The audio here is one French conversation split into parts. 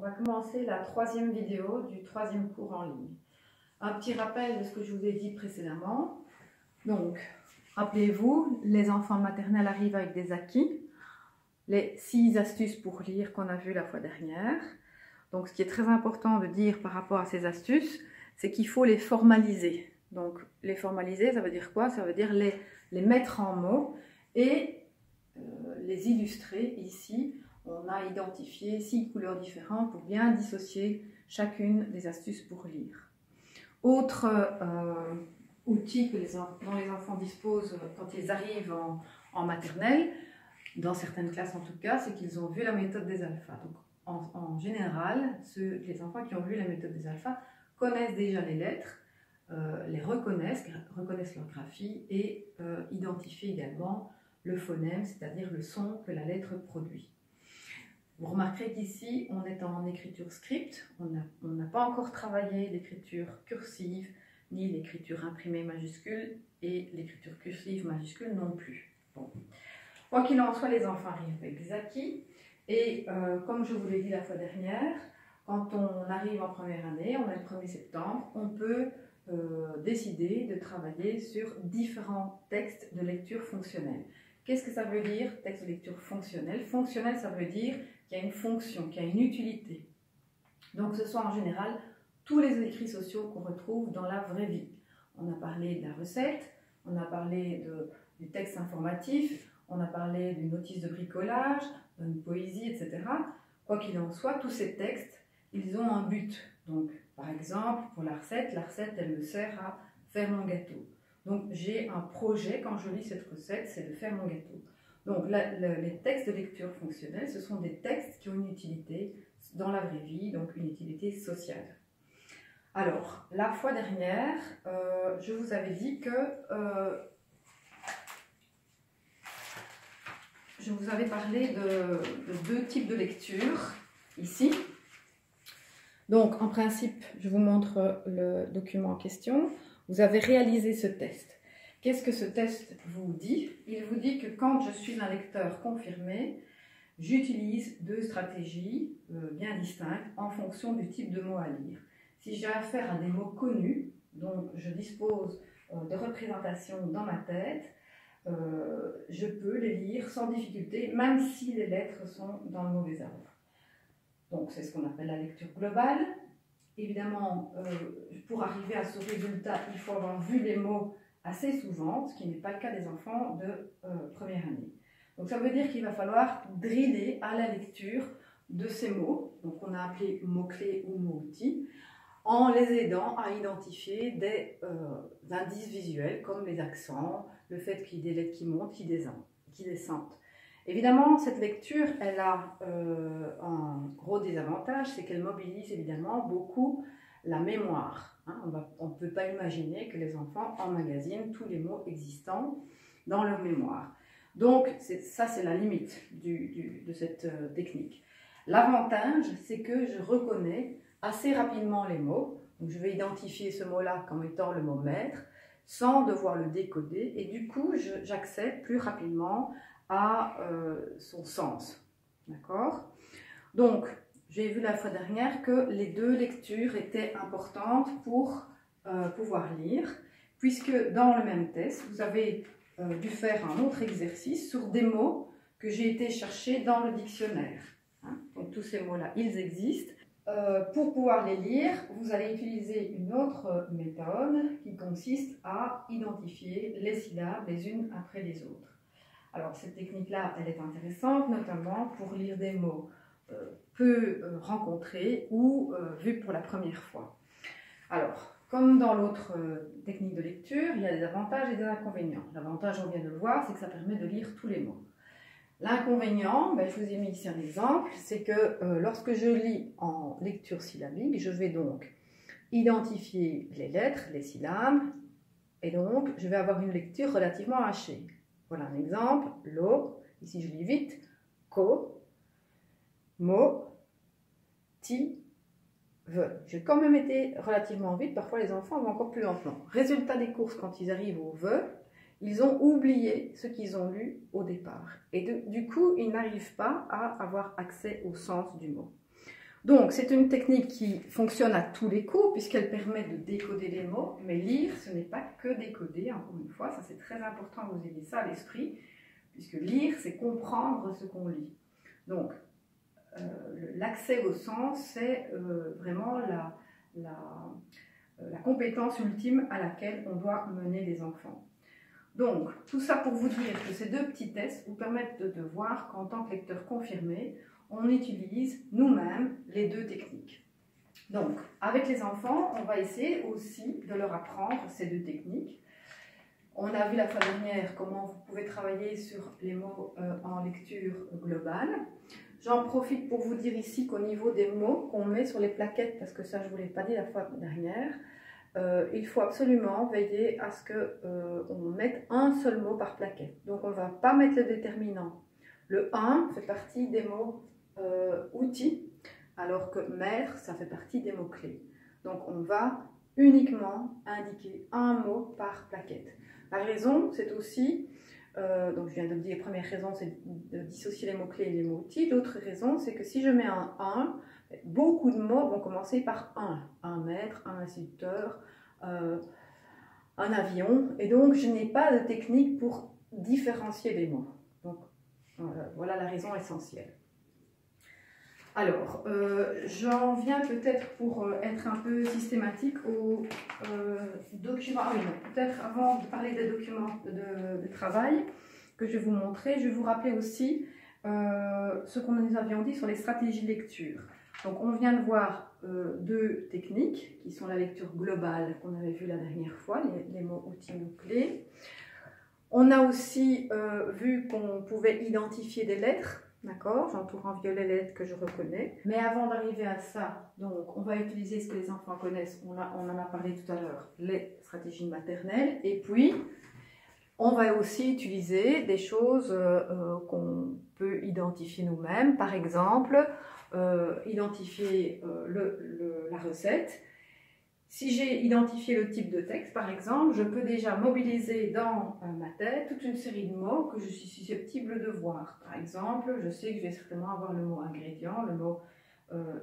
va commencer la troisième vidéo du troisième cours en ligne. Un petit rappel de ce que je vous ai dit précédemment. Donc, rappelez-vous, les enfants de maternelle arrivent avec des acquis, les 6 astuces pour lire qu'on a vues la fois dernière. Donc, ce qui est très important de dire par rapport à ces astuces, c'est qu'il faut les formaliser. Donc, les formaliser, ça veut dire quoi? Ça veut dire les mettre en mots et les illustrer. Ici, on a identifié 6 couleurs différentes pour bien dissocier chacune des astuces pour lire. Autre outil dont les enfants disposent quand ils arrivent en maternelle, dans certaines classes en tout cas, c'est qu'ils ont vu la méthode des alphas. Donc, en général, les enfants qui ont vu la méthode des alphas connaissent déjà les lettres, les reconnaissent leur graphie et identifient également le phonème, c'est-à-dire le son que la lettre produit. Vous remarquerez qu'ici, on est en écriture script, on n'a pas encore travaillé l'écriture cursive, ni l'écriture imprimée majuscule, et l'écriture cursive majuscule non plus. Bon. Quoi qu'il en soit, les enfants arrivent avec des acquis, et comme je vous l'ai dit la fois dernière, quand on arrive en première année, on est le 1er septembre, on peut décider de travailler sur différents textes de lecture fonctionnelle. Qu'est-ce que ça veut dire, texte de lecture fonctionnelle? Fonctionnel, ça veut dire qu'il y a une fonction, qu'il y a une utilité. Donc, ce sont en général tous les écrits sociaux qu'on retrouve dans la vraie vie. On a parlé de la recette, on a parlé du texte informatif, on a parlé d'une notice de bricolage, d'une poésie, etc. Quoi qu'il en soit, tous ces textes, ils ont un but. Donc, par exemple, pour la recette, elle me sert à faire mon gâteau. Donc, j'ai un projet, quand je lis cette recette, c'est de faire mon gâteau. Donc, les textes de lecture fonctionnelle, ce sont des textes qui ont une utilité dans la vraie vie, donc une utilité sociale. Alors, la fois dernière, je vous avais dit que je vous avais parlé de 2 types de lecture, ici. Donc, en principe, je vous montre le document en question. Vous avez réalisé ce test. Qu'est-ce que ce test vous dit? Il vous dit que quand je suis un lecteur confirmé, j'utilise 2 stratégies bien distinctes en fonction du type de mots à lire. Si j'ai affaire à des mots connus, dont je dispose de représentations dans ma tête, je peux les lire sans difficulté, même si les lettres sont dans le mauvais ordre. Donc, c'est ce qu'on appelle la lecture globale. Évidemment, pour arriver à ce résultat, il faut avoir vu les mots assez souvent, ce qui n'est pas le cas des enfants de première année. Donc, ça veut dire qu'il va falloir driller à la lecture de ces mots, donc on a appelé mots-clés ou mots-outils, en les aidant à identifier des indices visuels comme les accents, le fait qu'il y ait des lettres qui montent, qui descendent. Évidemment, cette lecture, elle a un gros désavantage, c'est qu'elle mobilise évidemment beaucoup la mémoire. Hein. On ne peut pas imaginer que les enfants emmagasinent tous les mots existants dans leur mémoire. Donc, ça, c'est la limite de cette technique. L'avantage, c'est que je reconnais assez rapidement les mots. Donc, je vais identifier ce mot-là comme étant le mot maître, sans devoir le décoder, et du coup, j'accède plus rapidement à son sens. D'accord? Donc, j'ai vu la fois dernière que les 2 lectures étaient importantes pour pouvoir lire, puisque dans le même test, vous avez dû faire un autre exercice sur des mots que j'ai été chercher dans le dictionnaire. Hein? Donc, tous ces mots-là, ils existent. Pour pouvoir les lire, vous allez utiliser une autre méthode qui consiste à identifier les syllabes les unes après les autres. Alors, cette technique-là, elle est intéressante, notamment pour lire des mots peu rencontrés ou vus pour la première fois. Alors, comme dans l'autre technique de lecture, il y a des avantages et des inconvénients. L'avantage, on vient de le voir, c'est que ça permet de lire tous les mots. L'inconvénient, je vous ai mis ici un exemple, c'est que lorsque je lis en lecture syllabique, je vais donc identifier les lettres, les syllabes, et donc je vais avoir une lecture relativement hachée. Voilà un exemple, lo, ici je lis vite, ko, mo, ti, ve. J'ai quand même été relativement vite, parfois les enfants vont encore plus lentement. Résultat des courses, quand ils arrivent au ve, ils ont oublié ce qu'ils ont lu au départ. Et du coup, ils n'arrivent pas à avoir accès au sens du mot. Donc, c'est une technique qui fonctionne à tous les coups, puisqu'elle permet de décoder les mots, mais lire, ce n'est pas que décoder, encore une fois, ça c'est très important que vous ayez ça à l'esprit, puisque lire, c'est comprendre ce qu'on lit. Donc, l'accès au sens, c'est vraiment la compétence ultime à laquelle on doit mener les enfants. Donc, tout ça pour vous dire que ces deux petits tests vous permettent de voir qu'en tant que lecteur confirmé, on utilise nous-mêmes les deux techniques. Donc, avec les enfants, on va essayer aussi de leur apprendre ces deux techniques. On a vu la fois dernière comment vous pouvez travailler sur les mots en lecture globale. J'en profite pour vous dire ici qu'au niveau des mots qu'on met sur les plaquettes, parce que ça je ne vous l'ai pas dit la fois dernière, il faut absolument veiller à ce qu'on mette un seul mot par plaquette. Donc on ne va pas mettre le déterminant. Le 1 fait partie des mots outils, alors que mère, ça fait partie des mots-clés. Donc on va uniquement indiquer un mot par plaquette. La raison, c'est aussi, donc je viens de le dire, la première raison, c'est de dissocier les mots-clés et les mots-outils. L'autre raison, c'est que si je mets un 1, beaucoup de mots vont commencer par 1. Un maître, un instituteur, un avion. Et donc, je n'ai pas de technique pour différencier les mots. Donc, voilà la raison essentielle. Alors, j'en viens peut-être pour être un peu systématique aux documents. Ah oui, non, peut-être avant de parler des documents de travail que je vais vous montrer, je vais vous rappeler aussi ce qu'on nous avions dit sur les stratégies de lecture. Donc, on vient de voir deux techniques qui sont la lecture globale qu'on avait vue la dernière fois, les mots, outils, mots-clés. On a aussi vu qu'on pouvait identifier des lettres. D'accord, j'entoure en violet les lettres que je reconnais. Mais avant d'arriver à ça, donc on va utiliser ce que les enfants connaissent. On en a parlé tout à l'heure, les stratégies maternelles. Et puis, on va aussi utiliser des choses qu'on peut identifier nous-mêmes. Par exemple, identifier la recette. Si j'ai identifié le type de texte, par exemple, je peux déjà mobiliser dans ma tête toute une série de mots que je suis susceptible de voir. Par exemple, je sais que je vais certainement avoir le mot ingrédient, le mot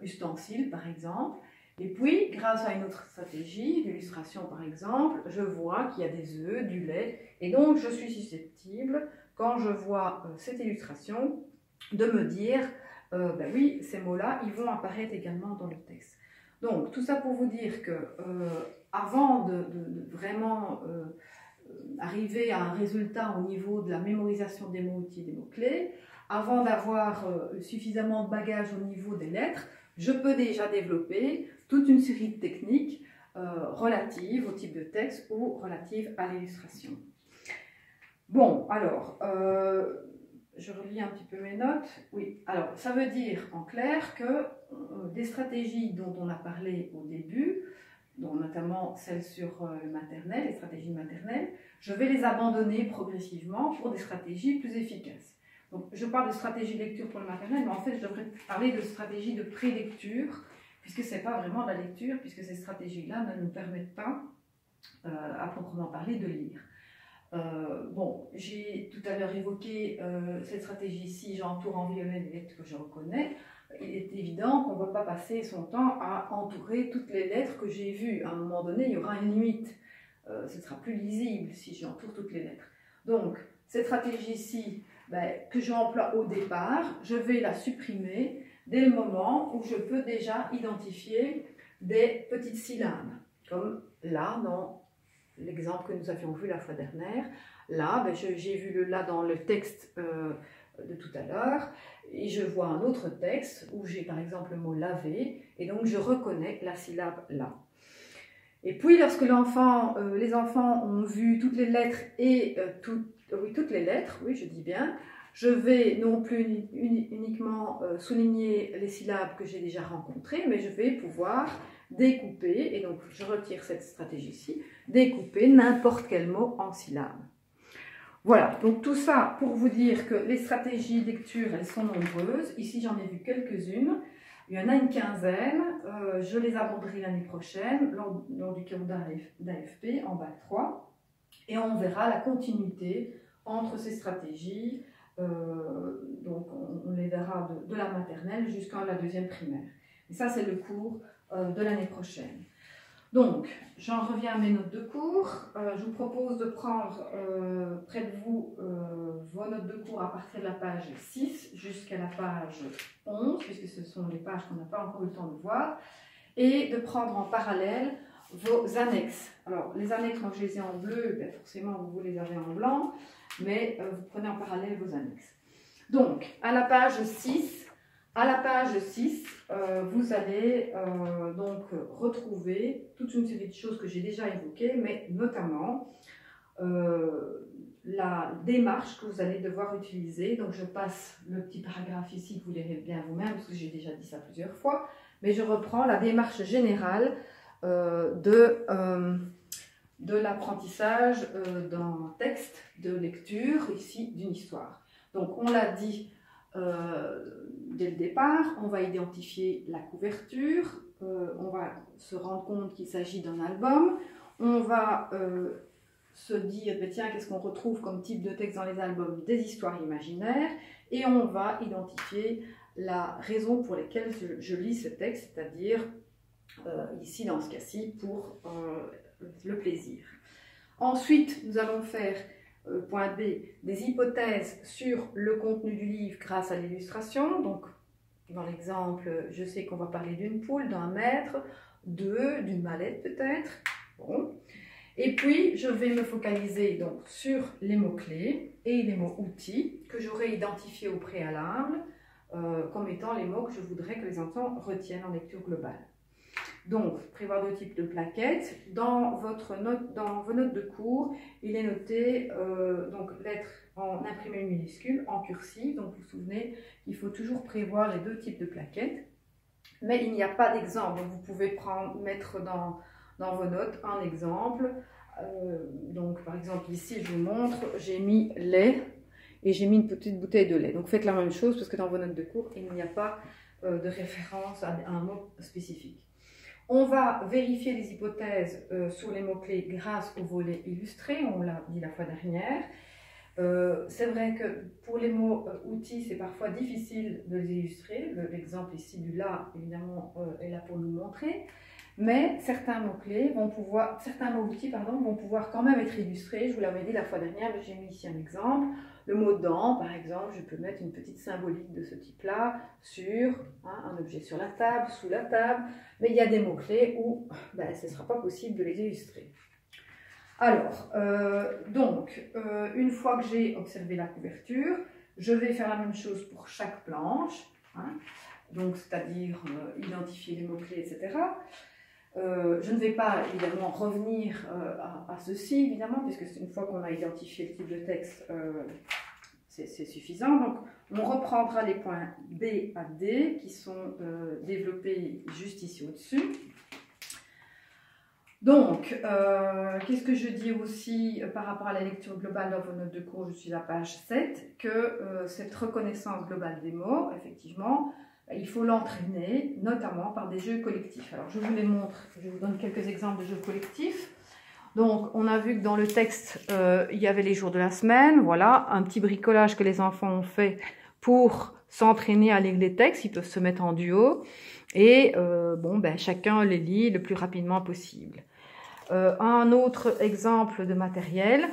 ustensile, par exemple. Et puis, grâce à une autre stratégie, d'illustration par exemple, je vois qu'il y a des œufs, du lait. Et donc, je suis susceptible, quand je vois cette illustration, de me dire, ben oui, ces mots-là, ils vont apparaître également dans le texte. Donc, tout ça pour vous dire que avant de vraiment arriver à un résultat au niveau de la mémorisation des mots outils et des mots-clés, avant d'avoir suffisamment de bagages au niveau des lettres, je peux déjà développer toute une série de techniques relatives au type de texte ou relatives à l'illustration. Bon, alors, je relis un petit peu mes notes. Oui, alors ça veut dire en clair que des stratégies dont on a parlé au début, dont notamment celles sur le maternel, les stratégies maternelles, je vais les abandonner progressivement pour des stratégies plus efficaces. Donc je parle de stratégie de lecture pour le maternel, mais en fait je devrais parler de stratégie de pré-lecture, puisque ce n'est pas vraiment de la lecture, puisque ces stratégies-là ne nous permettent pas, à proprement parler, de lire. Bon, j'ai tout à l'heure évoqué cette stratégie-ci, j'entoure en violet les lettres que je reconnais. Il est évident qu'on ne va pas passer son temps à entourer toutes les lettres que j'ai vues. À un moment donné, il y aura une limite. Ce sera plus lisible si j'entoure toutes les lettres. Donc, cette stratégie-ci, que j'emploie au départ, je vais la supprimer dès le moment où je peux déjà identifier des petites syllabes, comme là, dans l'exemple que nous avions vu la fois dernière. Là, j'ai vu le là dans le texte de tout à l'heure, et je vois un autre texte où j'ai par exemple le mot laver, et donc je reconnais la syllabe là. Et puis lorsque les enfants ont vu toutes les lettres et toutes les lettres, oui je dis bien, je vais non plus uniquement souligner les syllabes que j'ai déjà rencontrées, mais je vais pouvoir découper, et donc je retire cette stratégie-ci, découper n'importe quel mot en syllabes. Voilà, donc tout ça pour vous dire que les stratégies de lecture, elles sont nombreuses. Ici, j'en ai vu quelques-unes. Il y en a une quinzaine. Je les aborderai l'année prochaine lors du cours d'AFP en bac 3. Et on verra la continuité entre ces stratégies. Donc, on les verra de la maternelle jusqu'à la deuxième primaire. Et ça, c'est le cours de l'année prochaine. Donc, j'en reviens à mes notes de cours. Je vous propose de prendre près de vous vos notes de cours à partir de la page 6 jusqu'à la page 11, puisque ce sont les pages qu'on n'a pas encore eu le temps de voir, et de prendre en parallèle vos annexes. Alors, les annexes, moi je les ai en bleu, ben forcément vous les avez en blanc, mais vous prenez en parallèle vos annexes. Donc, à la page 6, vous allez donc retrouver toute une série de choses que j'ai déjà évoquées, mais notamment la démarche que vous allez devoir utiliser. Donc, je passe le petit paragraphe ici que vous lirez bien vous-même, parce que j'ai déjà dit ça plusieurs fois, mais je reprends la démarche générale de l'apprentissage d'un texte de lecture, ici, d'une histoire. Donc, on l'a dit dès le départ, on va identifier la couverture, on va se rendre compte qu'il s'agit d'un album, on va se dire, tiens, qu'est-ce qu'on retrouve comme type de texte dans les albums? Des histoires imaginaires, et on va identifier la raison pour laquelle je lis ce texte, c'est-à-dire ici dans ce cas-ci pour le plaisir. Ensuite, nous allons faire point B, des hypothèses sur le contenu du livre grâce à l'illustration. Donc, dans l'exemple, je sais qu'on va parler d'une poule, d'un maître, d'une mallette peut-être. Bon. Et puis, je vais me focaliser donc sur les mots-clés et les mots outils que j'aurai identifiés au préalable comme étant les mots que je voudrais que les enfants retiennent en lecture globale. Donc, prévoir 2 types de plaquettes. Dans vos notes de cours, il est noté donc lettres en imprimé minuscule, en cursive. Donc, vous vous souvenez qu'il faut toujours prévoir les 2 types de plaquettes. Mais il n'y a pas d'exemple. Vous pouvez mettre dans vos notes un exemple. Donc, par exemple, ici, je vous montre, j'ai mis lait et j'ai mis une petite bouteille de lait. Donc, faites la même chose parce que dans vos notes de cours, il n'y a pas de référence à un mot spécifique. On va vérifier les hypothèses sur les mots-clés grâce au volet illustré, on l'a dit la fois dernière. C'est vrai que pour les mots outils, c'est parfois difficile de les illustrer. L'exemple ici du là, évidemment, est là pour nous montrer. Mais certains mots-clés certains mots outils, vont pouvoir quand même être illustrés. Je vous l'avais dit la fois dernière, mais j'ai mis ici un exemple. Le mot dent, par exemple, je peux mettre une petite symbolique de ce type-là sur un objet sur la table, sous la table. Mais il y a des mots-clés où ce ne sera pas possible de les illustrer. Alors, une fois que j'ai observé la couverture, je vais faire la même chose pour chaque planche. Donc, c'est-à-dire identifier les mots-clés, etc. Je ne vais pas évidemment revenir à ceci, évidemment, puisque une fois qu'on a identifié le type de texte, c'est suffisant. Donc, on reprendra les points B à D qui sont développés juste ici au-dessus. Donc, qu'est-ce que je dis aussi par rapport à la lecture globale dans vos notes de cours? Je suis à page 7, que cette reconnaissance globale des mots, effectivement, il faut l'entraîner, notamment par des jeux collectifs. Alors, je vous les montre, je vous donne quelques exemples de jeux collectifs. Donc, on a vu que dans le texte, il y avait les jours de la semaine. Voilà, un petit bricolage que les enfants ont fait pour s'entraîner à lire les textes. Ils peuvent se mettre en duo. Et chacun les lit le plus rapidement possible. Un autre exemple de matériel,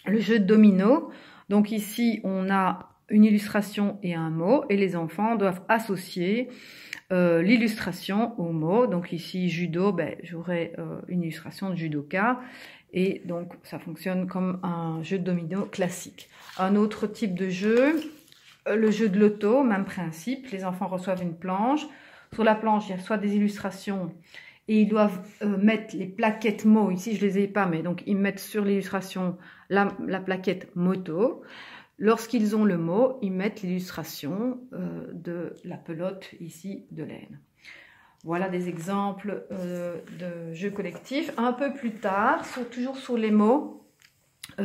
le jeu de domino. Donc ici, on a une illustration et un mot, et les enfants doivent associer l'illustration au mot. Donc ici, judo, j'aurai une illustration de judoka, et donc ça fonctionne comme un jeu de domino classique. Un autre type de jeu, le jeu de loto, même principe, les enfants reçoivent une planche. Sur la planche, il y a soit des illustrations, et ils doivent mettre les plaquettes mots. Ici, je ne les ai pas, mais donc ils mettent sur l'illustration la plaquette moto. Lorsqu'ils ont le mot, ils mettent l'illustration de la pelote ici de laine. Voilà des exemples de jeux collectifs. Un peu plus tard, toujours sur les mots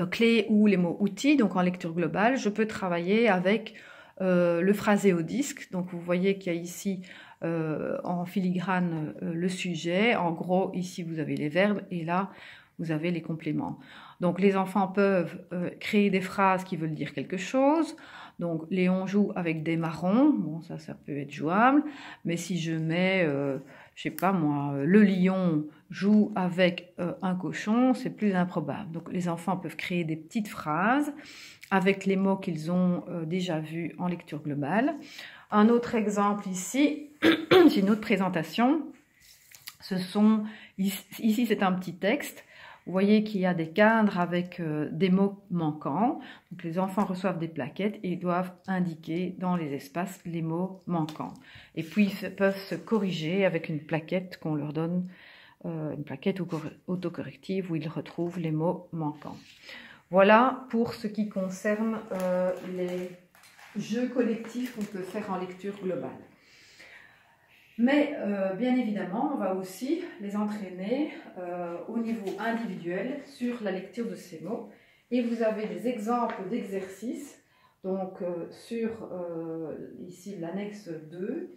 clés ou les mots outils, donc en lecture globale, je peux travailler avec le phraséodisque. Donc vous voyez qu'il y a ici en filigrane le sujet. En gros, ici vous avez les verbes et là vous avez les compléments. Donc les enfants peuvent créer des phrases qui veulent dire quelque chose. Donc Léon joue avec des marrons, bon ça peut être jouable, mais si je mets, je sais pas moi, le lion joue avec un cochon, c'est plus improbable. Donc les enfants peuvent créer des petites phrases avec les mots qu'ils ont déjà vus en lecture globale. Un autre exemple ici, c'est une autre présentation. Ici c'est un petit texte. Vous voyez qu'il y a des cadres avec des mots manquants. Donc les enfants reçoivent des plaquettes et doivent indiquer dans les espaces les mots manquants. Et puis ils peuvent se corriger avec une plaquette qu'on leur donne, une plaquette autocorrective où ils retrouvent les mots manquants. Voilà pour ce qui concerne les jeux collectifs qu'on peut faire en lecture globale. Mais bien évidemment, on va aussi les entraîner au niveau individuel sur la lecture de ces mots. Et vous avez des exemples d'exercices, donc sur ici l'annexe 2.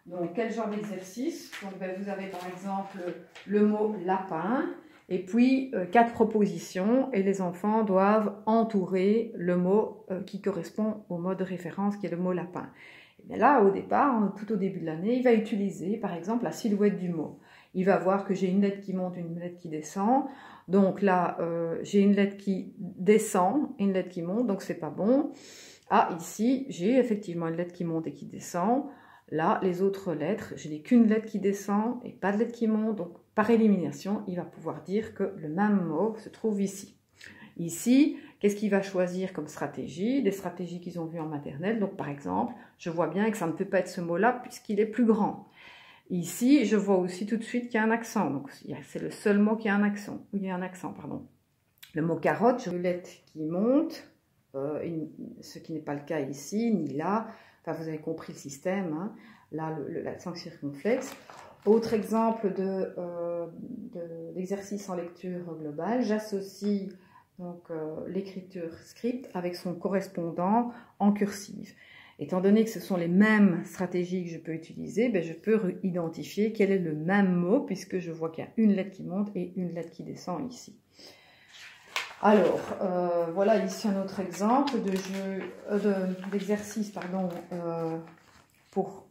Donc quel genre d'exercice? Donc vous avez par exemple le mot lapin et puis 4 propositions et les enfants doivent entourer le mot qui correspond au mot de référence qui est le mot lapin. Et là, au départ, tout au début de l'année, il va utiliser par exemple la silhouette du mot. Il va voir que j'ai une lettre qui monte, une lettre qui descend. Donc là, j'ai une lettre qui descend et une lettre qui monte, donc c'est pas bon. Ah, ici, j'ai effectivement une lettre qui monte et qui descend. Là, les autres lettres, je n'ai qu'une lettre qui descend et pas de lettre qui monte. Donc, par élimination, il va pouvoir dire que le même mot se trouve ici. Ici, qu'est-ce qu'il va choisir comme stratégie? Des stratégies qu'ils ont vues en maternelle. Donc, par exemple, je vois bien que ça ne peut pas être ce mot-là puisqu'il est plus grand. Ici, je vois aussi tout de suite qu'il y a un accent. Donc, c'est le seul mot qui a un accent. Il y a un accent, pardon. Le mot carotte, j'ai une lettre qui monte, ce qui n'est pas le cas ici, ni là. Enfin, vous avez compris le système, hein. Là, l'accent circonflexe. Autre exemple d'exercice en lecture globale, j'associe donc l'écriture script avec son correspondant en cursive. Étant donné que ce sont les mêmes stratégies que je peux utiliser, ben je peux identifier quel est le même mot puisque je vois qu'il y a une lettre qui monte et une lettre qui descend ici. Alors, voilà ici un autre exemple d'exercice pour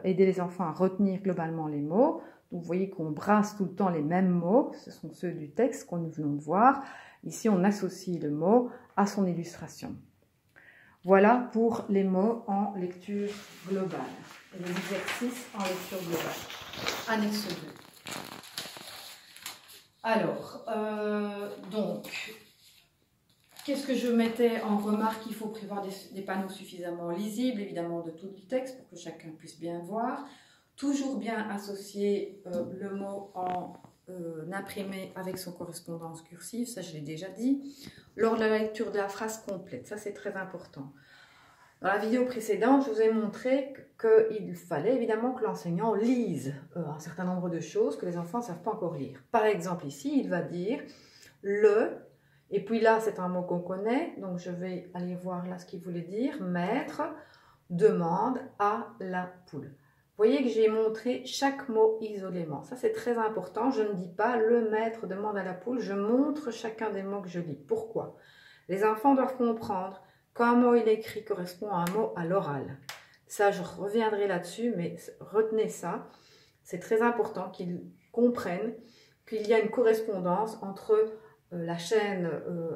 aider les enfants à retenir globalement les mots. Donc, vous voyez qu'on brasse tout le temps les mêmes mots, ce sont ceux du texte qu'on nous venons de voir. Ici, on associe le mot à son illustration. Voilà pour les mots en lecture globale. Et les exercices en lecture globale. Annexe 2. Alors, donc, qu'est-ce que je mettais en remarque? Il faut prévoir des panneaux suffisamment lisibles, évidemment, de tout le texte pour que chacun puisse bien voir. Toujours bien associer le mot en imprimé avec son correspondance cursive, ça je l'ai déjà dit. Lors de la lecture de la phrase complète, ça c'est très important. Dans la vidéo précédente, je vous ai montré qu'il fallait évidemment que l'enseignant lise un certain nombre de choses que les enfants ne savent pas encore lire. Par exemple ici, il va dire le, et puis là c'est un mot qu'on connaît, donc je vais aller voir là ce qu'il voulait dire. Maître demande à la poule. Vous voyez que j'ai montré chaque mot isolément. Ça, c'est très important. Je ne dis pas « le maître demande à la poule », je montre chacun des mots que je lis. Pourquoi? Les enfants doivent comprendre qu'un mot il écrit correspond à un mot à l'oral. Ça, je reviendrai là-dessus, mais retenez ça. C'est très important qu'ils comprennent qu'il y a une correspondance entre la chaîne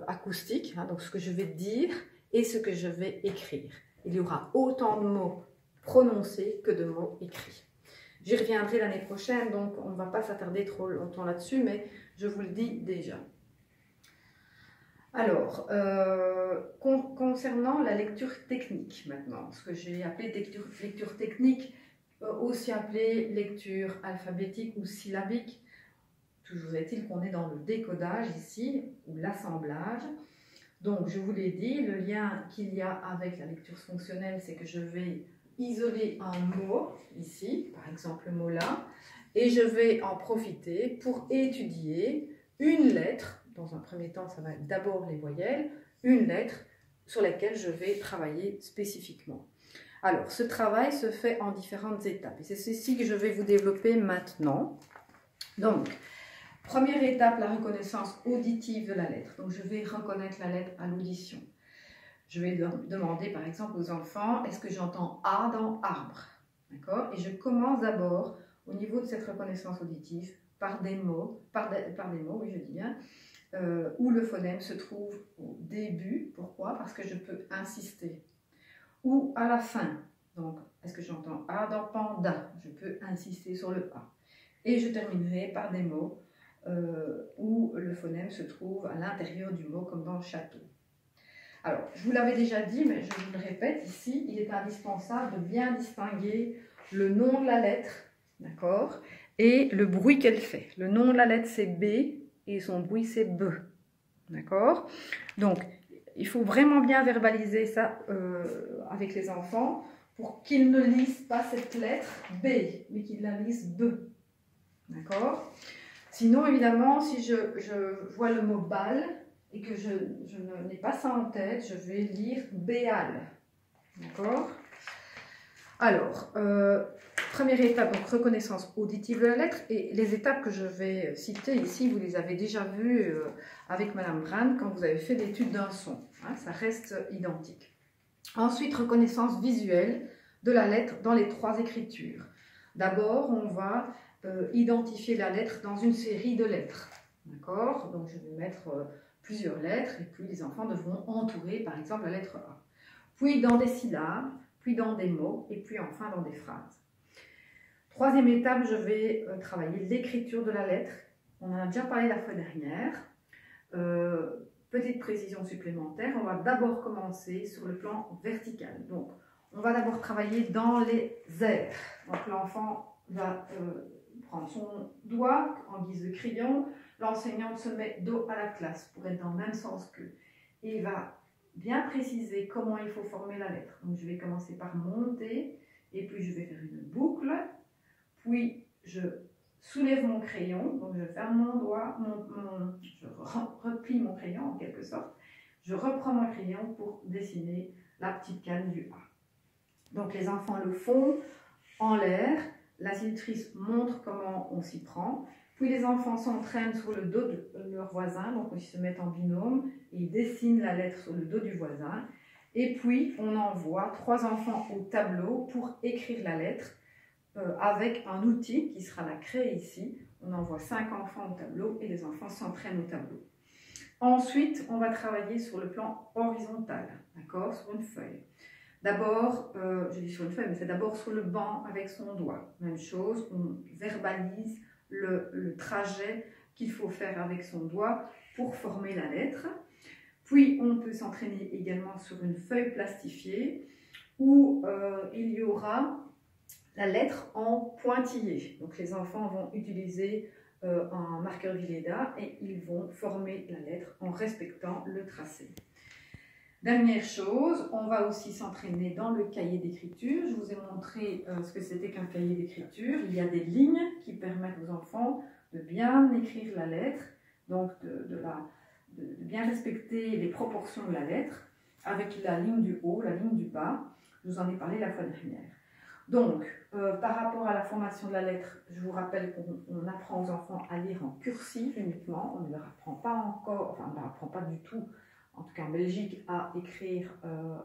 acoustique, hein, donc ce que je vais dire, et ce que je vais écrire. Il y aura autant de mots prononcés que de mots écrits. J'y reviendrai l'année prochaine, donc on ne va pas s'attarder trop longtemps là-dessus, mais je vous le dis déjà. Alors, concernant la lecture technique maintenant, ce que j'ai appelé lecture technique, aussi appelée lecture alphabétique ou syllabique, toujours est-il qu'on est dans le décodage ici, ou l'assemblage. Donc, je vous l'ai dit, le lien qu'il y a avec la lecture fonctionnelle, c'est que je vais isoler un mot, ici, par exemple le mot là, et je vais en profiter pour étudier une lettre. Dans un premier temps, ça va être d'abord les voyelles, une lettre sur laquelle je vais travailler spécifiquement. Alors, ce travail se fait en différentes étapes, et c'est ceci que je vais vous développer maintenant. Donc, première étape, la reconnaissance auditive de la lettre. Donc, je vais reconnaître la lettre à l'audition. Je vais demander par exemple aux enfants, est-ce que j'entends A dans arbre? D'accord? Et je commence d'abord au niveau de cette reconnaissance auditive par des mots, oui je dis bien, où le phonème se trouve au début. Pourquoi? Parce que je peux insister. Ou à la fin. Donc, est-ce que j'entends A dans panda? Je peux insister sur le A. Et je terminerai par des mots où le phonème se trouve à l'intérieur du mot, comme dans château. Alors, je vous l'avais déjà dit, mais je vous le répète ici, il est indispensable de bien distinguer le nom de la lettre, d'accord, et le bruit qu'elle fait. Le nom de la lettre, c'est B, et son bruit, c'est B, d'accord? Donc, il faut vraiment bien verbaliser ça avec les enfants pour qu'ils ne lisent pas cette lettre B, mais qu'ils la lisent B. D'accord? Sinon, évidemment, si je vois le mot balle et que je n'ai pas ça en tête, je vais lire béal. D'accord? Alors, première étape, donc reconnaissance auditive de la lettre. Et les étapes que je vais citer ici, vous les avez déjà vues avec Madame Brand quand vous avez fait l'étude d'un son. Hein, ça reste identique. Ensuite, reconnaissance visuelle de la lettre dans les 3 écritures. D'abord, on va identifier la lettre dans une série de lettres. D'accord? Donc, je vais mettre plusieurs lettres et puis les enfants devront entourer, par exemple, la lettre A. Puis dans des syllabes, puis dans des mots et puis enfin dans des phrases. Troisième étape, je vais travailler l'écriture de la lettre. On en a déjà parlé la fois dernière. Petite précision supplémentaire, on va d'abord commencer sur le plan vertical. Donc, on va d'abord travailler dans les airs. Donc, l'enfant va prendre son doigt en guise de crayon. L'enseignante se met dos à la classe pour être dans le même sens qu'eux. Et il va bien préciser comment il faut former la lettre. Donc, je vais commencer par monter et puis je vais faire une boucle. Puis, je soulève mon crayon, donc je ferme mon doigt, je replie mon crayon en quelque sorte. Je reprends mon crayon pour dessiner la petite canne du A. Donc les enfants le font en l'air, l'institutrice montre comment on s'y prend, puis les enfants s'entraînent sur le dos de leur voisin, donc ils se mettent en binôme, et ils dessinent la lettre sur le dos du voisin, et puis on envoie 3 enfants au tableau pour écrire la lettre, avec un outil qui sera la craie ici. On envoie 5 enfants au tableau et les enfants s'entraînent au tableau. Ensuite, on va travailler sur le plan horizontal, d'accord, sur une feuille. D'abord, je dis sur une feuille, mais c'est d'abord sur le banc avec son doigt. Même chose, on verbalise le trajet qu'il faut faire avec son doigt pour former la lettre. Puis, on peut s'entraîner également sur une feuille plastifiée où il y aura la lettre en pointillé. Donc les enfants vont utiliser un marqueur Villeda et ils vont former la lettre en respectant le tracé. Dernière chose, on va aussi s'entraîner dans le cahier d'écriture. Je vous ai montré ce que c'était qu'un cahier d'écriture. Il y a des lignes qui permettent aux enfants de bien écrire la lettre, donc de bien respecter les proportions de la lettre avec la ligne du haut, la ligne du bas. Je vous en ai parlé la fois dernière. Donc, par rapport à la formation de la lettre, je vous rappelle qu'on apprend aux enfants à lire en cursive uniquement. On ne leur apprend pas encore, enfin on ne leur apprend pas du tout, en tout cas en Belgique, à écrire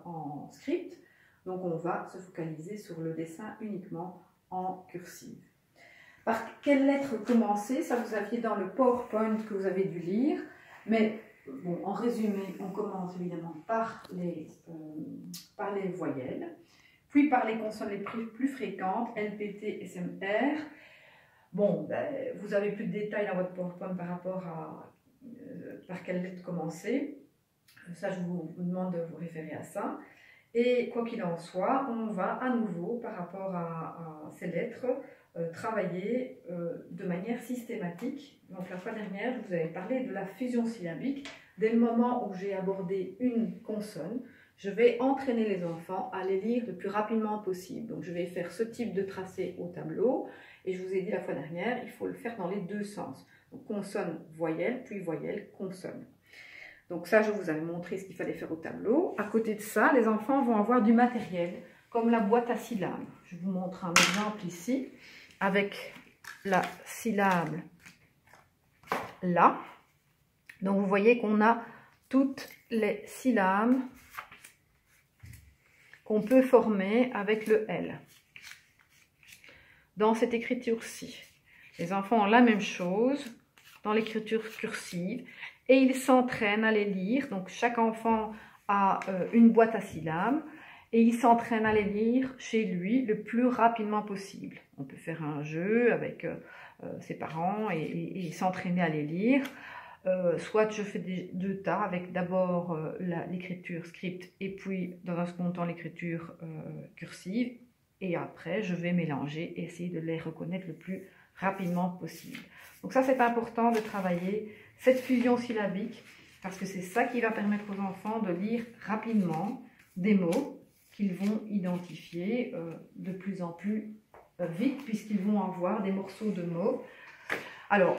en script. Donc on va se focaliser sur le dessin uniquement en cursive. Par quelle lettre commencer? Ça vous aviez dans le PowerPoint que vous avez dû lire. Mais bon, en résumé, on commence évidemment par les voyelles. Puis par les consonnes les plus fréquentes, LPT, SMR. Bon, ben, vous avez plus de détails dans votre PowerPoint par rapport à par quelle lettre commencer. Ça, je vous demande de vous référer à ça. Et quoi qu'il en soit, on va à nouveau, par rapport à ces lettres, travailler de manière systématique. Donc la fois dernière, je vous avais parlé de la fusion syllabique. Dès le moment où j'ai abordé une consonne, je vais entraîner les enfants à les lire le plus rapidement possible. Donc je vais faire ce type de tracé au tableau. Et je vous ai dit la fois dernière, il faut le faire dans les deux sens. Donc consonne, voyelle, puis voyelle, consonne. Donc ça, je vous avais montré ce qu'il fallait faire au tableau. À côté de ça, les enfants vont avoir du matériel, comme la boîte à syllabes. Je vous montre un exemple ici, avec la syllabe là. Donc vous voyez qu'on a toutes les syllabes qu'on peut former avec le L. Dans cette écriture-ci, les enfants ont la même chose dans l'écriture cursive et ils s'entraînent à les lire. Donc chaque enfant a une boîte à syllabes et il s'entraîne à les lire chez lui le plus rapidement possible. On peut faire un jeu avec ses parents et s'entraîner à les lire. Soit je fais deux tas avec d'abord l'écriture script et puis dans un second temps l'écriture cursive. Et après, je vais mélanger et essayer de les reconnaître le plus rapidement possible. Donc ça, c'est important de travailler cette fusion syllabique parce que c'est ça qui va permettre aux enfants de lire rapidement des mots qu'ils vont identifier de plus en plus vite puisqu'ils vont avoir des morceaux de mots. Alors,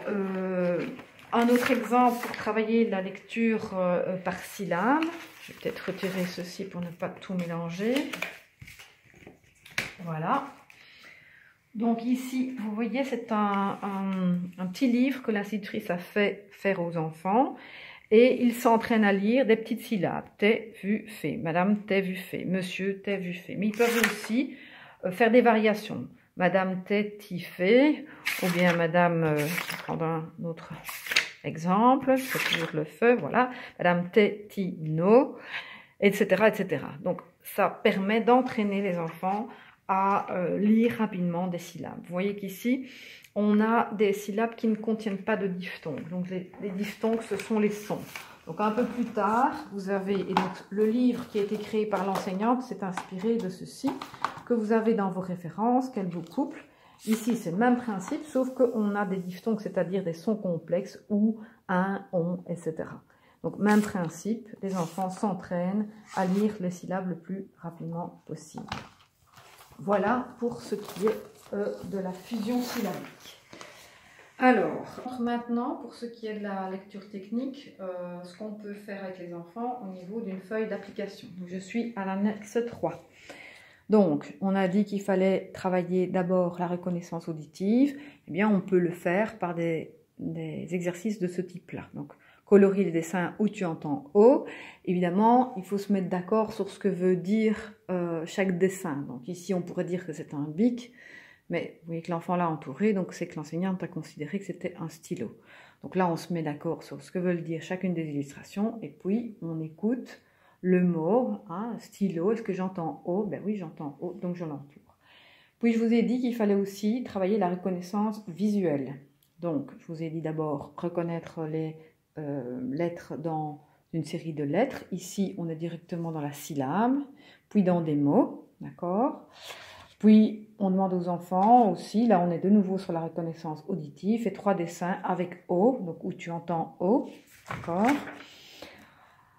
un autre exemple pour travailler la lecture par syllabe. Je vais peut-être retirer ceci pour ne pas tout mélanger. Voilà. Donc ici, vous voyez, c'est un petit livre que l'institutrice a fait faire aux enfants. Et ils s'entraînent à lire des petites syllabes. T'es, vu, fait. Madame, t'es, vu, fait. Monsieur, t'es, vu, fait. Mais ils peuvent aussi faire des variations. Madame, t'es, t'y, fait. Ou bien Madame, je vais prendre un autre exemple. C'est toujours le feu, voilà. Madame, t'es, t'y, no. Etc., etc. Donc, ça permet d'entraîner les enfants à lire rapidement des syllabes. Vous voyez qu'ici, on a des syllabes qui ne contiennent pas de diphtongues. Donc, les diphtongues, ce sont les sons. Donc, un peu plus tard, vous avez, et donc, le livre qui a été créé par l'enseignante s'est inspiré de ceci, que vous avez dans vos références, qu'elle vous couple. Ici, c'est le même principe, sauf qu'on a des diphtongues, c'est-à-dire des sons complexes, ou, un, on, etc. Donc, même principe, les enfants s'entraînent à lire les syllabes le plus rapidement possible. Voilà pour ce qui est de la fusion syllabique. Alors, maintenant, pour ce qui est de la lecture technique, ce qu'on peut faire avec les enfants au niveau d'une feuille d'application. Je suis à l'annexe 3. Donc, on a dit qu'il fallait travailler d'abord la reconnaissance auditive. Eh bien, on peut le faire par des exercices de ce type-là. Donc, colorie les dessins où tu entends « O ». Évidemment, il faut se mettre d'accord sur ce que veut dire chaque dessin. Donc ici, on pourrait dire que c'est un bic, mais vous voyez que l'enfant l'a entouré, donc c'est que l'enseignante a considéré que c'était un stylo. Donc là, on se met d'accord sur ce que veulent dire chacune des illustrations, et puis on écoute le mot, hein, stylo, est-ce que j'entends O? Ben oui, j'entends O, donc je l'entoure. Puis je vous ai dit qu'il fallait aussi travailler la reconnaissance visuelle. Donc, je vous ai dit d'abord reconnaître les lettres dans une série de lettres. Ici, on est directement dans la syllabe, puis dans des mots, d'accord? Puis, on demande aux enfants aussi, là on est de nouveau sur la reconnaissance auditive, et 3 dessins avec O, donc où tu entends O, d'accord?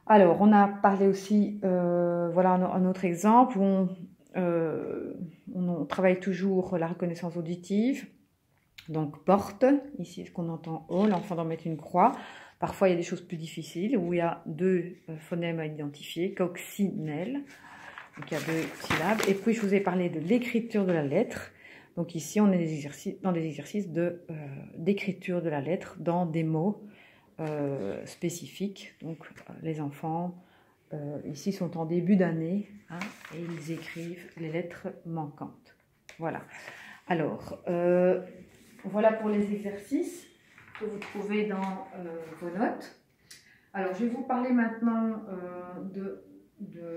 Alors, on a parlé aussi, voilà un autre exemple, où on travaille toujours la reconnaissance auditive. Donc, porte, ici, ce qu'on entend O, l'enfant doit mettre une croix. Parfois, il y a des choses plus difficiles où il y a 2 phonèmes à identifier, coccinelle, donc il y a 2 syllabes. Et puis, je vous ai parlé de l'écriture de la lettre. Donc ici, on est dans des exercices d'écriture de la lettre dans des mots spécifiques. Donc, les enfants, ici, sont en début d'année, hein, et ils écrivent les lettres manquantes. Voilà. Alors, voilà pour les exercices que vous trouvez dans vos notes. Alors, je vais vous parler maintenant de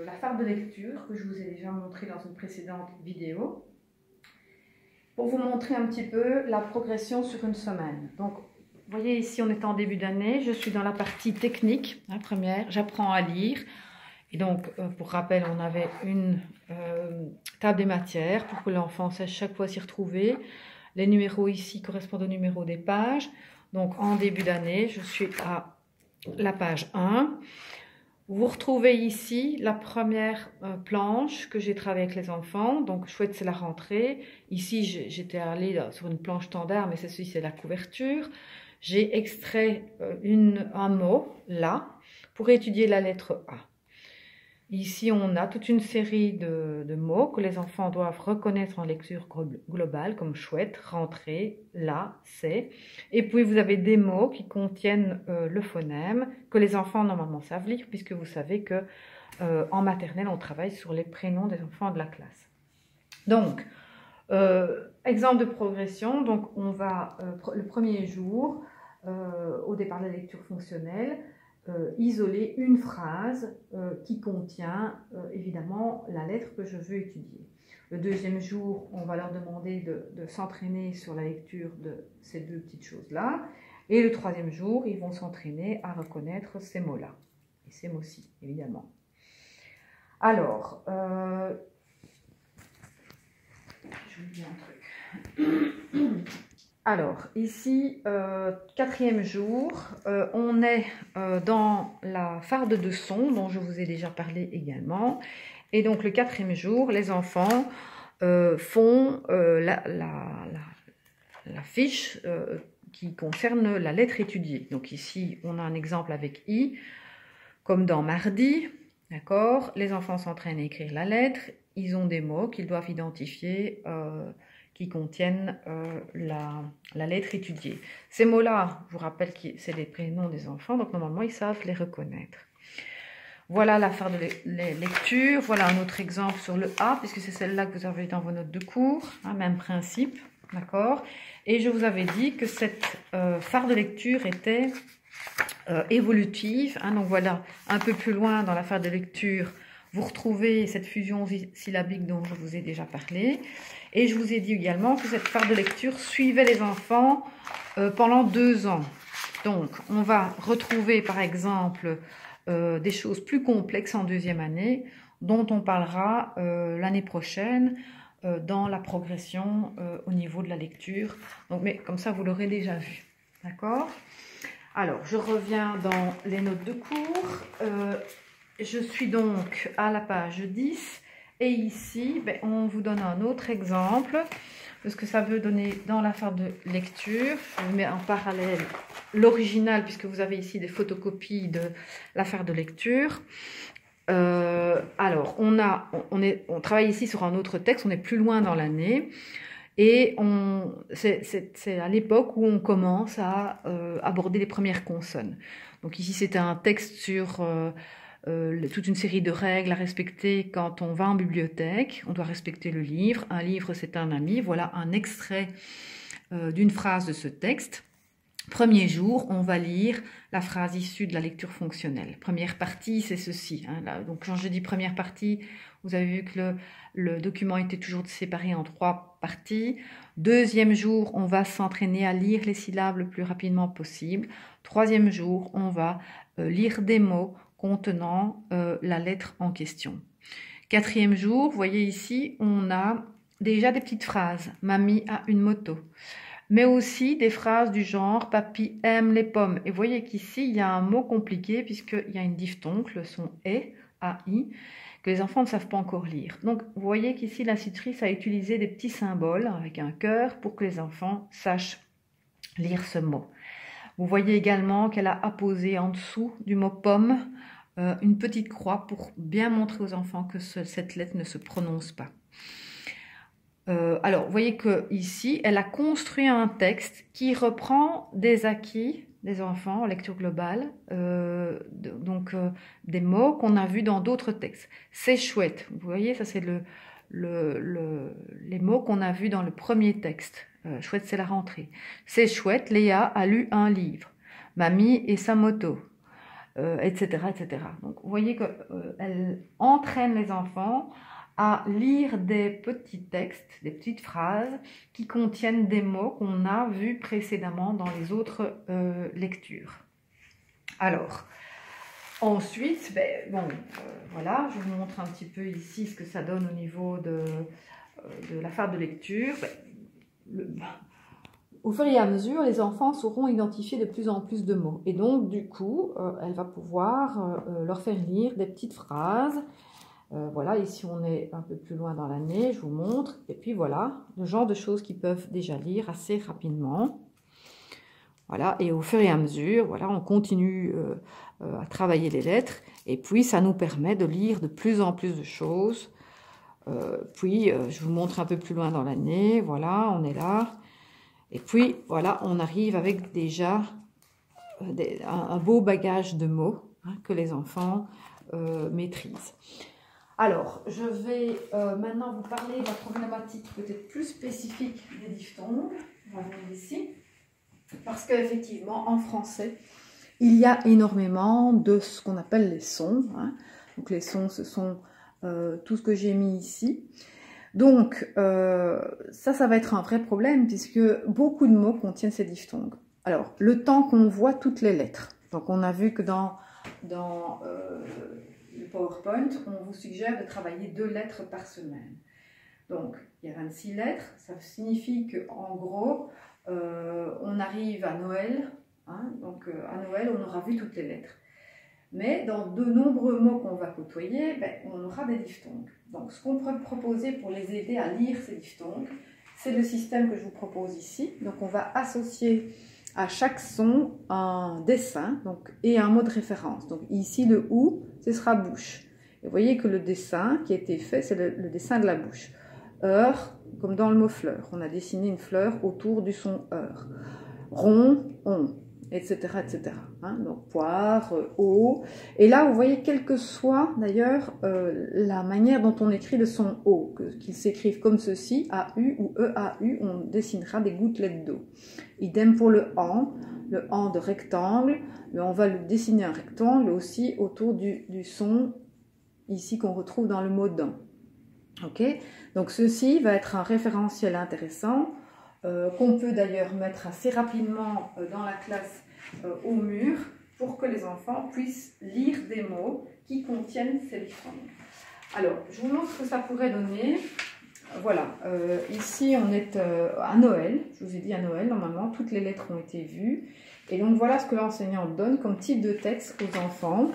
la farde de lecture que je vous ai déjà montré dans une précédente vidéo, pour vous montrer un petit peu la progression sur une semaine. Donc, vous voyez ici, on est en début d'année, je suis dans la partie technique, la première, j'apprends à lire. Et donc, pour rappel, on avait une table des matières pour que l'enfant sache chaque fois s'y retrouver. Les numéros ici correspondent au numéro des pages. Donc, en début d'année, je suis à la page 1. Vous retrouvez ici la première planche que j'ai travaillée avec les enfants. Donc, chouette, c'est la rentrée. Ici, j'étais allée sur une planche standard, mais ceci, c'est la couverture. J'ai extrait un mot, là, pour étudier la lettre A. Ici, on a toute une série de mots que les enfants doivent reconnaître en lecture globale, comme chouette, rentrée, là, c'est. Et puis, vous avez des mots qui contiennent le phonème, que les enfants, normalement, savent lire, puisque vous savez que en maternelle, on travaille sur les prénoms des enfants de la classe. Donc, exemple de progression, donc on va, le premier jour, au départ de la lecture fonctionnelle, isoler une phrase qui contient évidemment la lettre que je veux étudier. Le deuxième jour, on va leur demander de s'entraîner sur la lecture de ces deux petites choses-là. Et le troisième jour, ils vont s'entraîner à reconnaître ces mots-là. Et ces mots-ci, évidemment. Alors, j'oublie un truc. Alors, ici, quatrième jour, on est dans la farde de son dont je vous ai déjà parlé également. Et donc, le quatrième jour, les enfants font la fiche qui concerne la lettre étudiée. Donc ici, on a un exemple avec I, comme dans mardi, d'accord? Les enfants s'entraînent à écrire la lettre, ils ont des mots qu'ils doivent identifier qui contiennent la lettre étudiée. Ces mots-là, je vous rappelle que c'est les prénoms des enfants, donc normalement, ils savent les reconnaître. Voilà l'affaire de lecture. Voilà un autre exemple sur le A, puisque c'est celle-là que vous avez dans vos notes de cours, hein, même principe, d'accord? Et je vous avais dit que cette phare de lecture était évolutive, hein, donc voilà, un peu plus loin dans la phare de lecture, vous retrouvez cette fusion syllabique dont je vous ai déjà parlé. Et je vous ai dit également que cette phare de lecture suivait les enfants pendant 2 ans. Donc, on va retrouver par exemple des choses plus complexes en deuxième année, dont on parlera l'année prochaine dans la progression au niveau de la lecture. Donc, mais comme ça, vous l'aurez déjà vu. D'accord? Alors, je reviens dans les notes de cours. Je suis donc à la page 10. Et ici, on vous donne un autre exemple de ce que ça veut donner dans l'affaire de lecture. Je mets en parallèle l'original, puisque vous avez ici des photocopies de l'affaire de lecture. Alors, on travaille ici sur un autre texte, on est plus loin dans l'année. Et c'est à l'époque où on commence à aborder les premières consonnes. Donc ici, c'est un texte sur toute une série de règles à respecter quand on va en bibliothèque. On doit respecter le livre. Un livre, c'est un ami. Voilà un extrait d'une phrase de ce texte. Premier jour, on va lire la phrase issue de la lecture fonctionnelle. Première partie, c'est ceci. Hein, là, donc quand je dis première partie, vous avez vu que le document était toujours séparé en 3 parties. Deuxième jour, on va s'entraîner à lire les syllabes le plus rapidement possible. Troisième jour, on va lire des mots contenant la lettre en question. Quatrième jour, vous voyez ici, on a déjà des petites phrases. Mamie a une moto. Mais aussi des phrases du genre « Papy aime les pommes ». Et vous voyez qu'ici, il y a un mot compliqué puisqu'il y a une diphtongue, le son « est », A-I, que les enfants ne savent pas encore lire. Donc, vous voyez qu'ici, l'institutrice a utilisé des petits symboles avec un cœur pour que les enfants sachent lire ce mot. Vous voyez également qu'elle a apposé en dessous du mot « pomme » une petite croix pour bien montrer aux enfants que cette lettre ne se prononce pas. Alors, vous voyez qu'ici, elle a construit un texte qui reprend des acquis des enfants en lecture globale, des mots qu'on a vus dans d'autres textes. C'est chouette, vous voyez, ça c'est les mots qu'on a vus dans le premier texte. Chouette, c'est la rentrée. C'est chouette, Léa a lu un livre. Mamie et sa moto, etc., etc. Donc, vous voyez qu'elle entraîne les enfants à lire des petits textes, des petites phrases qui contiennent des mots qu'on a vus précédemment dans les autres lectures. Alors, ensuite, voilà, je vous montre un petit peu ici ce que ça donne au niveau de la phare de lecture. Au fur et à mesure, les enfants sauront identifier de plus en plus de mots. Et donc, du coup, elle va pouvoir leur faire lire des petites phrases. Voilà, ici on est un peu plus loin dans l'année, je vous montre. Et puis voilà, le genre de choses qu'ils peuvent déjà lire assez rapidement. Voilà, et au fur et à mesure, voilà, on continue à travailler les lettres. Et puis ça nous permet de lire de plus en plus de choses. Je vous montre un peu plus loin dans l'année. Voilà, on est là. Et puis voilà, on arrive avec déjà un beau bagage de mots, hein, que les enfants maîtrise. Alors, je vais maintenant vous parler de la problématique peut-être plus spécifique des diphtongues. On va venir ici. Parce qu'effectivement, en français, il y a énormément de ce qu'on appelle les sons. Hein. Donc, les sons, ce sont tout ce que j'ai mis ici. Donc, ça va être un vrai problème puisque beaucoup de mots contiennent ces diphtongues. Alors, le temps qu'on voit toutes les lettres. Donc, on a vu que dans le PowerPoint, on vous suggère de travailler 2 lettres par semaine. Donc, il y a 26 lettres. Ça signifie qu'en gros, on arrive à Noël. Hein, donc, à Noël, on aura vu toutes les lettres. Mais dans de nombreux mots qu'on va côtoyer, on aura des diphtongues. Donc, ce qu'on peut proposer pour les aider à lire ces diphtongues, c'est le système que je vous propose ici. Donc, on va associer à chaque son un dessin et un mot de référence. Donc, ici, le « ou », ce sera « bouche ». Et vous voyez que le dessin qui a été fait, c'est le dessin de la bouche. « Heure », comme dans le mot « fleur ». On a dessiné une fleur autour du son « heure ». Rond, on, etc. etc. Hein, donc poire, eau. Et là, vous voyez, quelle que soit d'ailleurs la manière dont on écrit le son O, qu'il s'écrive comme ceci, AU ou EAU, on dessinera des gouttelettes d'eau. Idem pour le en de rectangle, on va le dessiner un rectangle aussi autour du son ici qu'on retrouve dans le mot dent. Ok, donc ceci va être un référentiel intéressant qu'on peut d'ailleurs mettre assez rapidement dans la classe au mur pour que les enfants puissent lire des mots qui contiennent ces diphtongues. Alors, je vous montre ce que ça pourrait donner. Voilà, ici on est à Noël, je vous ai dit à Noël, normalement toutes les lettres ont été vues. Et donc voilà ce que l'enseignant donne comme type de texte aux enfants.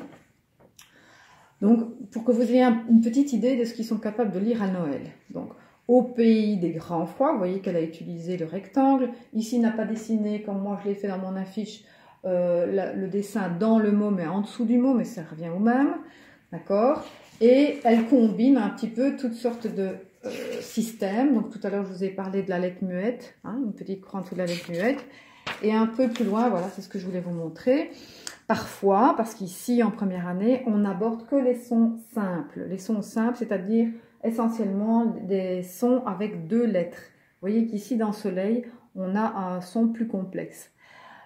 Donc, pour que vous ayez une petite idée de ce qu'ils sont capables de lire à Noël. Donc, au pays des grands froids, vous voyez qu'elle a utilisé le rectangle. Ici, elle n'a pas dessiné, comme moi je l'ai fait dans mon affiche, le dessin dans le mot, mais en dessous du mot, mais ça revient au même. D'accord? Et elle combine un petit peu toutes sortes de systèmes. Donc, tout à l'heure, je vous ai parlé de la lettre muette, hein, une petite croix en dessous de la lettre muette. Et un peu plus loin, voilà, c'est ce que je voulais vous montrer. Parfois, parce qu'ici, en première année, on n'aborde que les sons simples. Les sons simples, c'est-à-dire essentiellement des sons avec 2 lettres. Vous voyez qu'ici, dans soleil, on a un son plus complexe.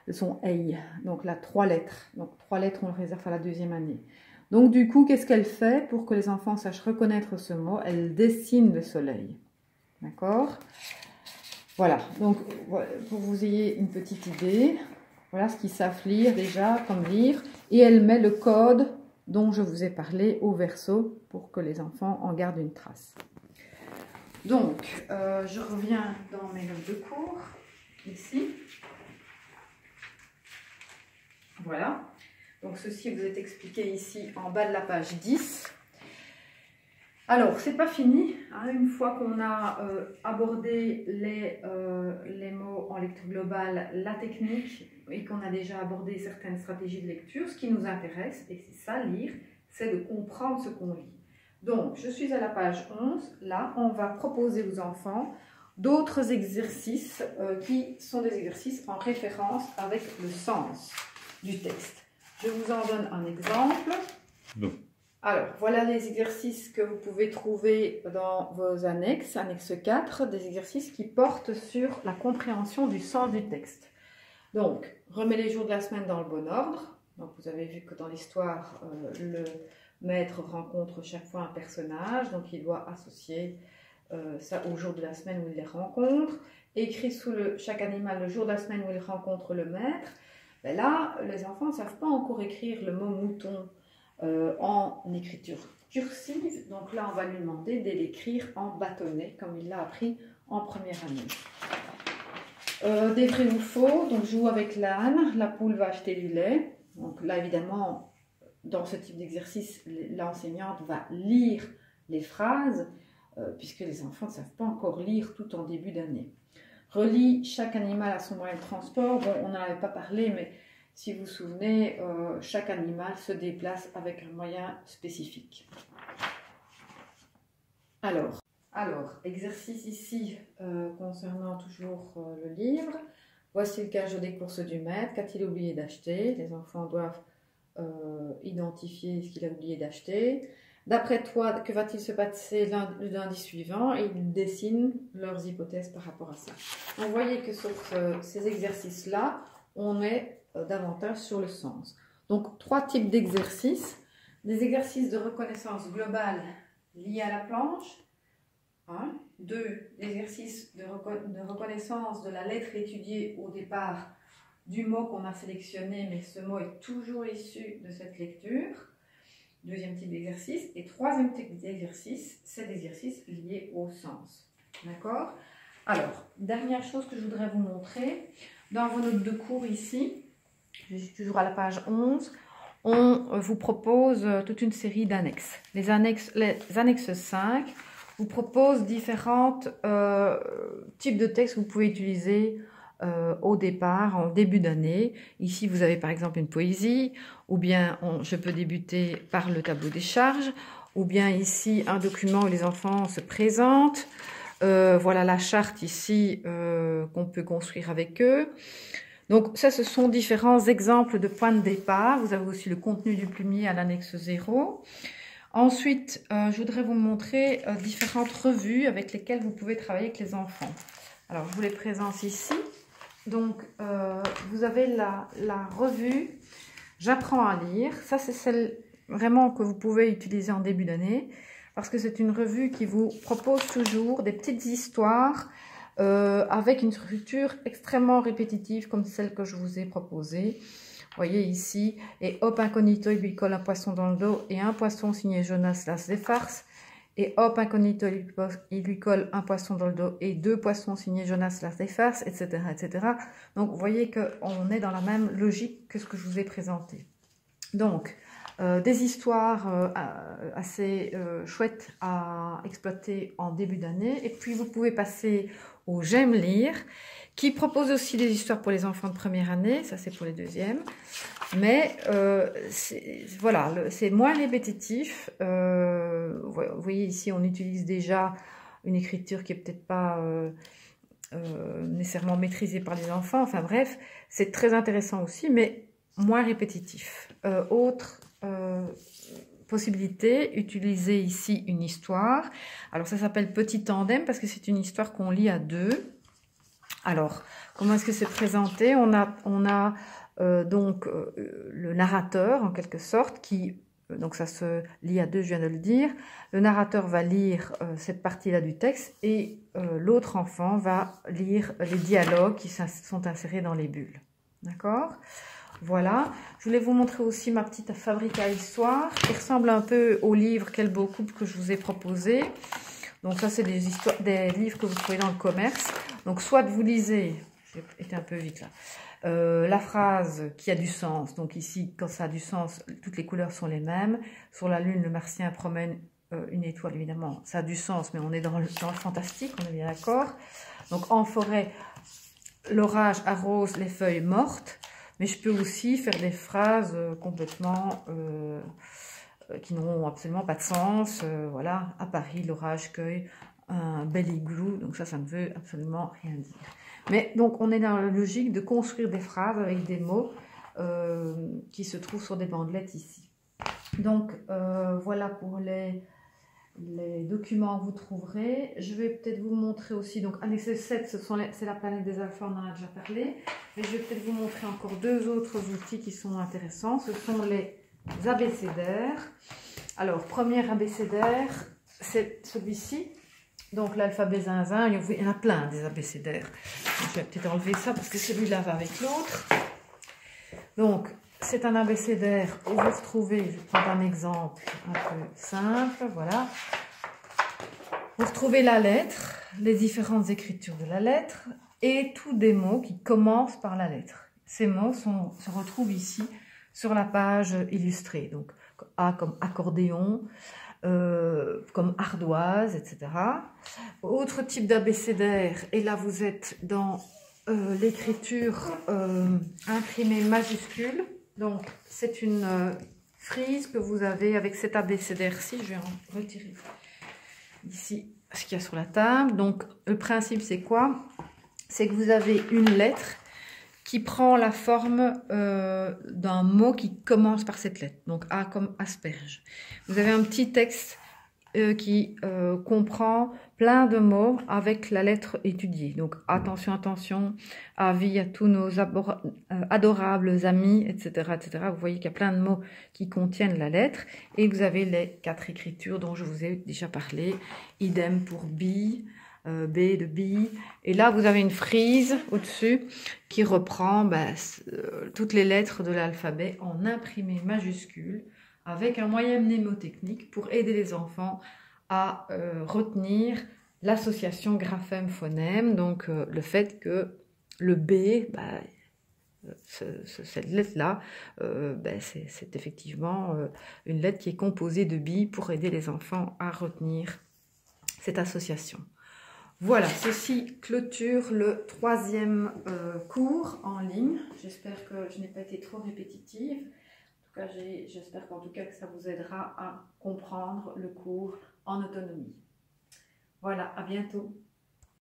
Le son ei, donc là, 3 lettres. Donc 3 lettres, on le réserve à la 2e année. Donc du coup, qu'est-ce qu'elle fait pour que les enfants sachent reconnaître ce mot? Elle dessine le soleil. D'accord? Voilà, donc pour que vous ayez une petite idée, voilà ce qu'ils savent lire déjà, comme lire. Et elle met le code dont je vous ai parlé au verso pour que les enfants en gardent une trace. Donc, je reviens dans mes notes de cours, ici. Voilà. Donc, ceci vous est expliqué ici en bas de la page 10. Alors, c'est pas fini. Hein, une fois qu'on a abordé les mots en lecture globale, la technique, et qu'on a déjà abordé certaines stratégies de lecture, ce qui nous intéresse, et c'est ça, lire, c'est de comprendre ce qu'on lit. Donc, je suis à la page 11. Là, on va proposer aux enfants d'autres exercices qui sont des exercices en référence avec le sens du texte. Je vous en donne un exemple. Non. Alors, voilà les exercices que vous pouvez trouver dans vos annexes, annexe 4, des exercices qui portent sur la compréhension du sens du texte. Donc, remets les jours de la semaine dans le bon ordre. Donc, vous avez vu que dans l'histoire, le maître rencontre chaque fois un personnage, donc il doit associer ça au jour de la semaine où il les rencontre. Écrit sous chaque animal le jour de la semaine où il rencontre le maître. Ben là, les enfants ne savent pas encore écrire le mot mouton en écriture cursive. Donc là, on va lui demander de l'écrire en bâtonnet, comme il l'a appris en première année. Des vrais ou faux, donc joue avec l'âne, la poule va acheter du lait. Donc là, évidemment, dans ce type d'exercice, l'enseignante va lire les phrases, puisque les enfants ne savent pas encore lire tout en début d'année. Relie chaque animal à son moyen de transport. Bon, on n'en avait pas parlé, mais si vous vous souvenez, chaque animal se déplace avec un moyen spécifique. Alors, exercice ici concernant toujours le livre. Voici le cajot des courses du maître. Qu'a-t-il oublié d'acheter? Les enfants doivent identifier ce qu'il a oublié d'acheter. D'après toi, que va-t-il se passer le lundi suivant? Et ils dessinent leurs hypothèses par rapport à ça. Donc, vous voyez que sur ces exercices-là, on est davantage sur le sens. Donc, 3 types d'exercices. Des exercices de reconnaissance globale liés à la planche. 1. 2. L'exercice de reconnaissance de la lettre étudiée au départ du mot qu'on a sélectionné, mais ce mot est toujours issu de cette lecture. 2e type d'exercice. Et 3e type d'exercice, c'est l'exercice lié au sens. D'accord? Alors, dernière chose que je voudrais vous montrer. Dans vos notes de cours ici, je suis toujours à la page 11, on vous propose toute une série d'annexes. Les annexes 5 vous proposent différents types de textes que vous pouvez utiliser au départ, en début d'année. Ici, vous avez par exemple une poésie, ou bien je peux débuter par le tableau des charges, ou bien ici un document où les enfants se présentent. Voilà la charte ici qu'on peut construire avec eux. Donc ça, ce sont différents exemples de points de départ. Vous avez aussi le contenu du plumier à l'annexe 0. Ensuite, je voudrais vous montrer différentes revues avec lesquelles vous pouvez travailler avec les enfants. Alors, je vous les présente ici. Donc, vous avez la revue « J'apprends à lire ». Ça, c'est celle vraiment que vous pouvez utiliser en début d'année parce que c'est une revue qui vous propose toujours des petites histoires avec une structure extrêmement répétitive comme celle que je vous ai proposée. Vous voyez ici, et hop, incognito, il lui colle un poisson dans le dos et un poisson signé Jonas Las des farces. Et hop, incognito, il lui colle un poisson dans le dos et 2 poissons signés Jonas Las des farces, etc., etc. Donc, vous voyez qu'on est dans la même logique que ce que je vous ai présenté. Donc, des histoires assez chouettes à exploiter en début d'année. Et puis, vous pouvez passer au J'aime lire, qui propose aussi des histoires pour les enfants de première année, ça c'est pour les deuxièmes, mais voilà, c'est moins répétitif. Vous voyez ici, on utilise déjà une écriture qui est peut-être pas nécessairement maîtrisée par les enfants, enfin bref, c'est très intéressant aussi, mais moins répétitif. Autre possibilité, utiliser ici une histoire. Alors ça s'appelle Petit Tandem parce que c'est une histoire qu'on lit à 2. Alors, comment est-ce que c'est présenté? On a donc le narrateur, en quelque sorte, qui, donc ça se lit à 2, je viens de le dire. Le narrateur va lire cette partie-là du texte et l'autre enfant va lire les dialogues qui sont insérés dans les bulles. D'accord? Voilà. Je voulais vous montrer aussi ma petite fabrique à histoire qui ressemble un peu au livre Quel beau couple que je vous ai proposé. Donc ça, c'est des livres que vous trouvez dans le commerce. Donc soit vous lisez, j'ai été un peu vite là, la phrase qui a du sens. Donc ici, quand ça a du sens, toutes les couleurs sont les mêmes. Sur la lune, le martien promène une étoile, évidemment. Ça a du sens, mais on est dans le fantastique, on est bien d'accord. Donc en forêt, l'orage arrose les feuilles mortes. Mais je peux aussi faire des phrases complètement qui n'auront absolument pas de sens. Voilà, à Paris, l'orage cueille un bel igloo. Donc ça ne veut absolument rien dire. Mais donc, on est dans la logique de construire des phrases avec des mots qui se trouvent sur des bandelettes ici. Donc, voilà pour les documents que vous trouverez. Je vais peut-être vous montrer aussi, donc annexe 7, c'est la planète des alphas, on en a déjà parlé. Mais je vais peut-être vous montrer encore 2 autres outils qui sont intéressants. Ce sont les abécédaires. Alors, premier abécédaire, c'est celui-ci. Donc, l'alphabet zinzin, il y en a plein des abécédaires. Donc, je vais peut-être enlever ça parce que celui-là va avec l'autre. Donc, c'est un abécédaire où vous retrouvez, je vais prendre un exemple un peu simple, voilà. Vous retrouvez la lettre, les différentes écritures de la lettre et tous des mots qui commencent par la lettre. Ces mots se retrouvent ici sur la page illustrée. Donc, A comme accordéon, comme ardoise, etc. Autre type d'abécédaire, et là vous êtes dans l'écriture imprimée majuscule. Donc, c'est une frise que vous avez avec cet abécédaire-ci. Je vais en retirer ici ce qu'il y a sur la table. Donc, le principe, c'est quoi? C'est que vous avez une lettre qui prend la forme d'un mot qui commence par cette lettre. Donc A comme asperge. Vous avez un petit texte qui comprend plein de mots avec la lettre étudiée. Donc attention, attention, avis à tous nos adorables amis, etc., etc. Vous voyez qu'il y a plein de mots qui contiennent la lettre. Et vous avez les 4 écritures dont je vous ai déjà parlé. Idem pour B de B. Et là, vous avez une frise au-dessus qui reprend toutes les lettres de l'alphabet en imprimé majuscule avec un moyen mnémotechnique pour aider les enfants à retenir l'association graphème-phonème, donc le fait que le B, cette lettre-là, c'est effectivement une lettre qui est composée de B pour aider les enfants à retenir cette association. Voilà, ceci clôture le 3e cours en ligne. J'espère que je n'ai pas été trop répétitive. En tout cas, j'espère qu'en tout cas que ça vous aidera à comprendre le cours en autonomie. Voilà, à bientôt.